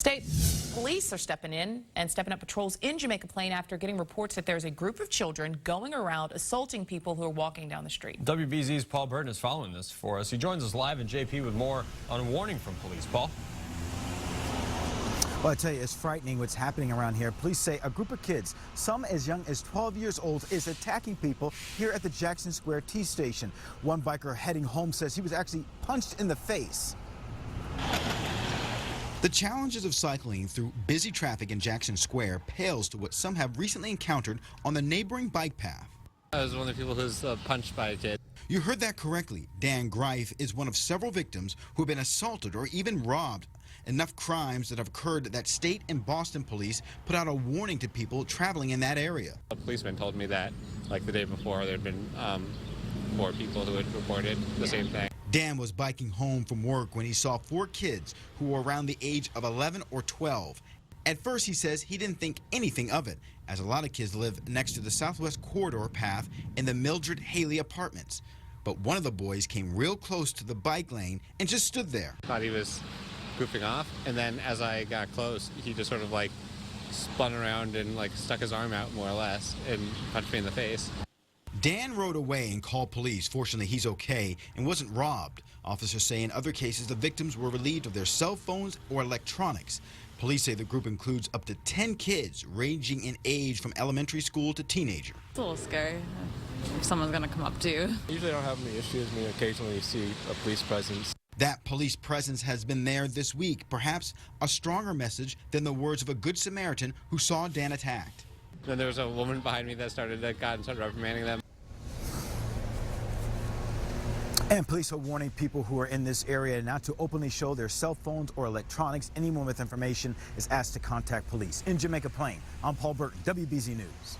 State police are stepping in and stepping up patrols in Jamaica Plain after getting reports that there's a group of children going around assaulting people who are walking down the street. WBZ's Paul Burton is following this for us. He joins us live in JP with more on a warning from police. Paul? Well, I tell you, it's frightening what's happening around here. Police say a group of kids, some as young as 12 years old, is attacking people here at the Jackson Square T station. One biker heading home says he was actually punched in the face. The challenges of cycling through busy traffic in Jackson Square pales to what some have recently encountered on the neighboring bike path. I was one of the people who was punched by a kid. You heard that correctly. Dan Greif is one of several victims who have been assaulted or even robbed. Enough crimes that have occurred that state and Boston police put out a warning to people traveling in that area. A policeman told me that, like the day before, there had been 4 people who had reported the same thing. Dan was biking home from work when he saw 4 kids who were around the age of 11 or 12. At first, he says he didn't think anything of it, as a lot of kids live next to the Southwest Corridor path in the Mildred Haley apartments. But one of the boys came real close to the bike lane and just stood there. Thought he was goofing off, and then as I got close, he just sort of like spun around and like stuck his arm out more or less and punched me in the face. Dan rode away and called police. Fortunately, he's okay and wasn't robbed. Officers say in other cases the victims were relieved of their cell phones or electronics. Police say the group includes up to 10 kids ranging in age from elementary school to teenager. It's a little scary if someone's going to come up to you. I usually don't have any issues. I mean, occasionally you see a police presence. That police presence has been there this week, perhaps a stronger message than the words of a good Samaritan who saw Dan attacked. Then there was a woman behind me that started reprimanding them. And police are warning people who are in this area not to openly show their cell phones or electronics. Anyone with information is asked to contact police. In Jamaica Plain, I'm Paul Burton, WBZ News.